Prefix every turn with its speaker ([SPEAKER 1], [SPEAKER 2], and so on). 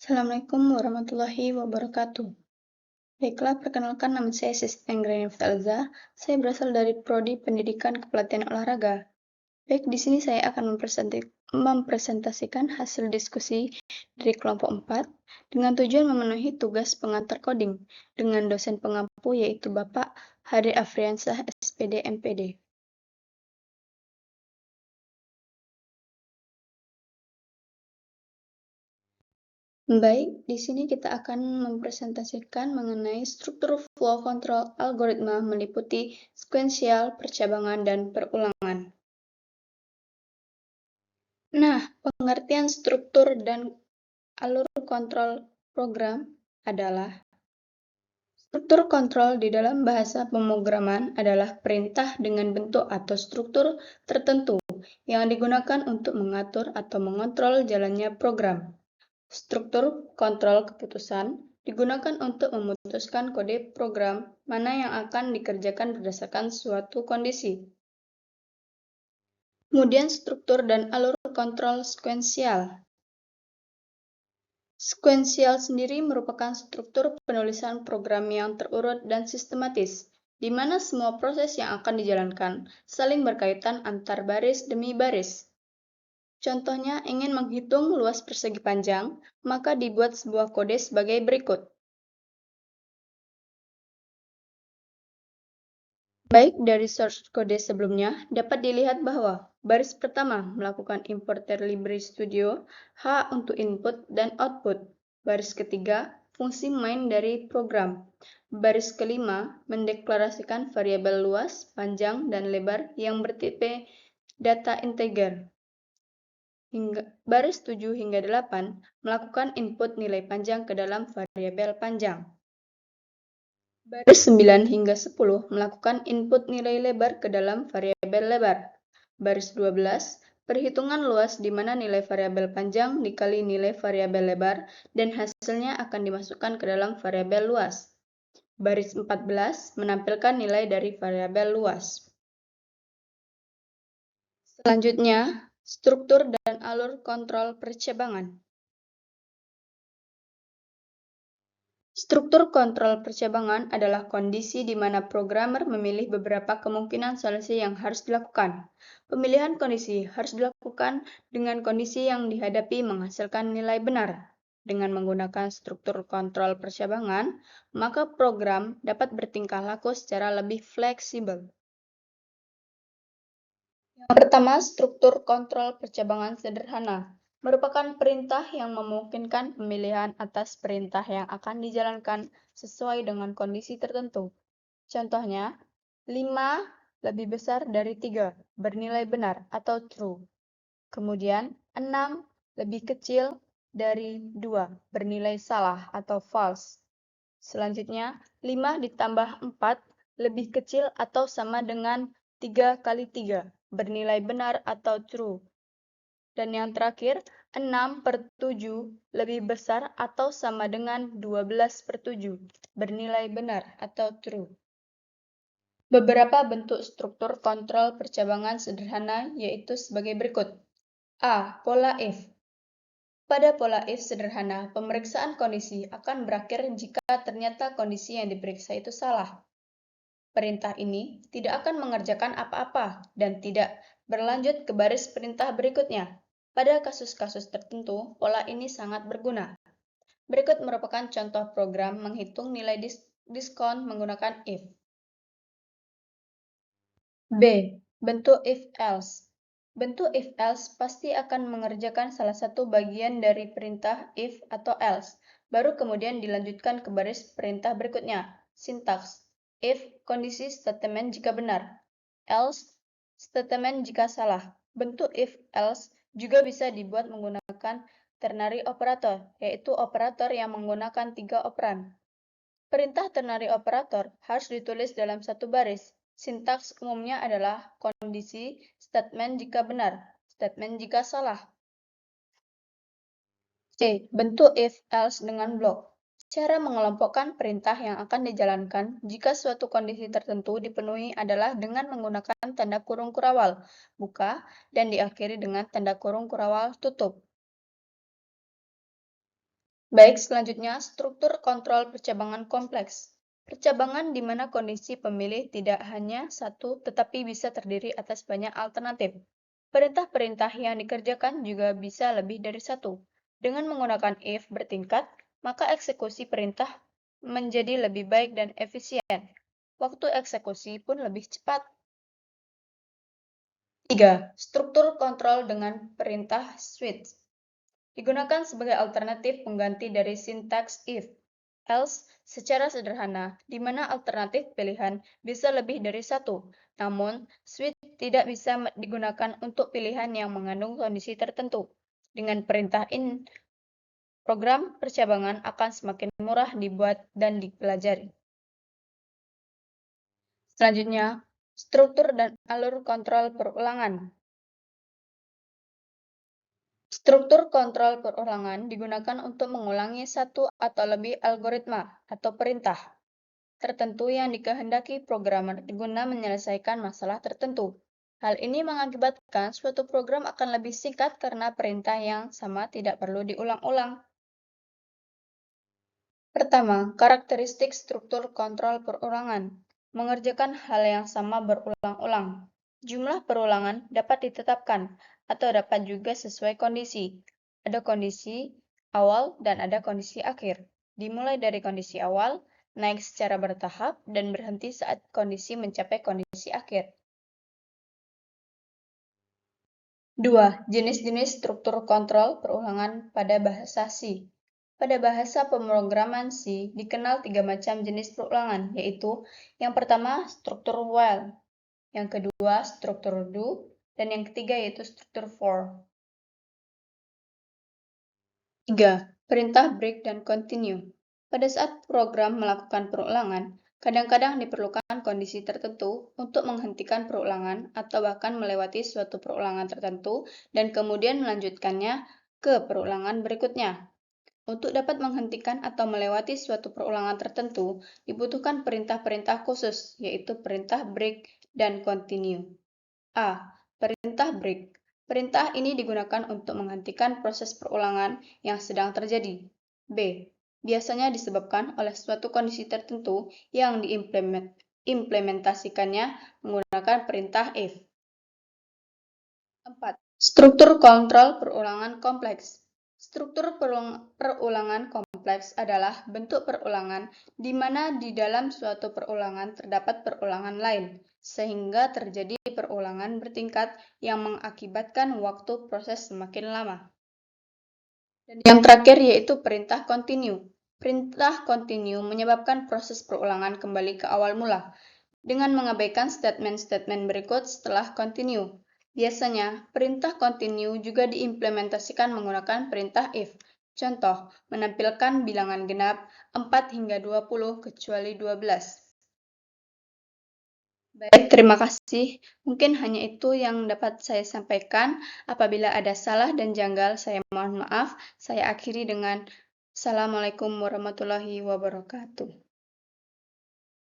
[SPEAKER 1] Assalamualaikum warahmatullahi wabarakatuh. Baiklah, perkenalkan nama saya Sisti Anggreni Felza. Saya berasal dari Prodi Pendidikan Kepelatihan Olahraga. Baik, di sini saya akan mempresentasikan hasil diskusi dari kelompok 4 dengan tujuan memenuhi tugas pengantar coding dengan dosen pengampu yaitu Bapak Hadi Afriansah, SPD, MPD. Baik, di sini kita akan mempresentasikan mengenai struktur flow control algoritma meliputi sekuensial, percabangan, dan perulangan. Nah, pengertian struktur dan alur kontrol program adalah struktur kontrol di dalam bahasa pemrograman adalah perintah dengan bentuk atau struktur tertentu yang digunakan untuk mengatur atau mengontrol jalannya program. Struktur kontrol keputusan digunakan untuk memutuskan kode program mana yang akan dikerjakan berdasarkan suatu kondisi. Kemudian struktur dan alur kontrol sekuensial. Sekuensial sendiri merupakan struktur penulisan program yang terurut dan sistematis, di mana semua proses yang akan dijalankan saling berkaitan antar baris demi baris. Contohnya, ingin menghitung luas persegi panjang, maka dibuat sebuah kode sebagai berikut. Baik dari source kode sebelumnya, dapat dilihat bahwa baris pertama melakukan import dari Libre Studio, H untuk input dan output. Baris ketiga, fungsi main dari program. Baris kelima, mendeklarasikan variabel luas, panjang, dan lebar yang bertipe data integer. Baris 7 hingga 8 melakukan input nilai panjang ke dalam variabel panjang. Baris 9 hingga 10 melakukan input nilai lebar ke dalam variabel lebar. Baris 12, perhitungan luas di mana nilai variabel panjang dikali nilai variabel lebar dan hasilnya akan dimasukkan ke dalam variabel luas. Baris 14 menampilkan nilai dari variabel luas. Selanjutnya, struktur dan alur kontrol percabangan. Struktur kontrol percabangan adalah kondisi di mana programmer memilih beberapa kemungkinan solusi yang harus dilakukan. Pemilihan kondisi harus dilakukan dengan kondisi yang dihadapi menghasilkan nilai benar. Dengan menggunakan struktur kontrol percabangan, maka program dapat bertingkah laku secara lebih fleksibel. Yang pertama, struktur kontrol percabangan sederhana merupakan perintah yang memungkinkan pemilihan atas perintah yang akan dijalankan sesuai dengan kondisi tertentu. Contohnya, 5 lebih besar dari 3 bernilai benar atau true. Kemudian, 6 lebih kecil dari 2 bernilai salah atau false. Selanjutnya, 5 ditambah 4 lebih kecil atau sama dengan 3 kali 3 bernilai benar atau true. Dan yang terakhir, 6/7 lebih besar atau sama dengan 12/7 bernilai benar atau true. Beberapa bentuk struktur kontrol percabangan sederhana yaitu sebagai berikut. A. Pola if. Pada pola if sederhana, pemeriksaan kondisi akan berakhir jika ternyata kondisi yang diperiksa itu salah. Perintah ini tidak akan mengerjakan apa-apa dan tidak berlanjut ke baris perintah berikutnya. Pada kasus-kasus tertentu, pola ini sangat berguna. Berikut merupakan contoh program menghitung nilai diskon menggunakan if. B. Bentuk if-else. Bentuk if-else pasti akan mengerjakan salah satu bagian dari perintah if atau else, baru kemudian dilanjutkan ke baris perintah berikutnya. Sintaks. If, kondisi statement jika benar. Else, statement jika salah. Bentuk if-else juga bisa dibuat menggunakan ternary operator, yaitu operator yang menggunakan 3 operan. Perintah ternary operator harus ditulis dalam satu baris. Sintaks umumnya adalah kondisi, statement jika benar, statement jika salah. C. Bentuk if-else dengan blok. Cara mengelompokkan perintah yang akan dijalankan jika suatu kondisi tertentu dipenuhi adalah dengan menggunakan tanda kurung kurawal buka dan diakhiri dengan tanda kurung kurawal tutup. Baik, selanjutnya struktur kontrol percabangan kompleks. Percabangan di mana kondisi pemilih tidak hanya satu tetapi bisa terdiri atas banyak alternatif. Perintah-perintah yang dikerjakan juga bisa lebih dari satu. Dengan menggunakan if bertingkat, maka eksekusi perintah menjadi lebih baik dan efisien. Waktu eksekusi pun lebih cepat. 3. Struktur kontrol dengan perintah switch. Digunakan sebagai alternatif pengganti dari sintaks if, else secara sederhana, di mana alternatif pilihan bisa lebih dari satu. Namun, switch tidak bisa digunakan untuk pilihan yang mengandung kondisi tertentu. Dengan perintah in, program percabangan akan semakin murah dibuat dan dipelajari. Selanjutnya, struktur dan alur kontrol perulangan. Struktur kontrol perulangan digunakan untuk mengulangi satu atau lebih algoritma atau perintah tertentu yang dikehendaki programmer guna menyelesaikan masalah tertentu. Hal ini mengakibatkan suatu program akan lebih singkat karena perintah yang sama tidak perlu diulang-ulang. Pertama, karakteristik struktur kontrol perulangan. Mengerjakan hal yang sama berulang-ulang. Jumlah perulangan dapat ditetapkan atau dapat juga sesuai kondisi. Ada kondisi awal dan ada kondisi akhir. Dimulai dari kondisi awal, naik secara bertahap, dan berhenti saat kondisi mencapai kondisi akhir. 2. Jenis-jenis struktur kontrol perulangan pada bahasa C. Pada bahasa pemrograman C, dikenal 3 macam jenis perulangan, yaitu yang pertama struktur while, yang kedua struktur do, dan yang ketiga yaitu struktur for. 3. Perintah break dan continue. Pada saat program melakukan perulangan, kadang-kadang diperlukan kondisi tertentu untuk menghentikan perulangan atau bahkan melewati suatu perulangan tertentu dan kemudian melanjutkannya ke perulangan berikutnya. Untuk dapat menghentikan atau melewati suatu perulangan tertentu, dibutuhkan perintah-perintah khusus, yaitu perintah break dan continue. A. Perintah break. Perintah ini digunakan untuk menghentikan proses perulangan yang sedang terjadi. B. Biasanya disebabkan oleh suatu kondisi tertentu yang diimplementasikannya menggunakan perintah if. 4. Struktur kontrol perulangan kompleks. Struktur perulangan kompleks adalah bentuk perulangan di mana di dalam suatu perulangan terdapat perulangan lain, sehingga terjadi perulangan bertingkat yang mengakibatkan waktu proses semakin lama. Dan yang terakhir yaitu perintah continue. Perintah continue menyebabkan proses perulangan kembali ke awal mula, dengan mengabaikan statement-statement berikut setelah continue. Biasanya, perintah continue juga diimplementasikan menggunakan perintah if. Contoh, menampilkan bilangan genap 4 hingga 20 kecuali 12. Baik, terima kasih. Mungkin hanya itu yang dapat saya sampaikan. Apabila ada salah dan janggal, saya mohon maaf. Saya akhiri dengan Assalamualaikum warahmatullahi wabarakatuh.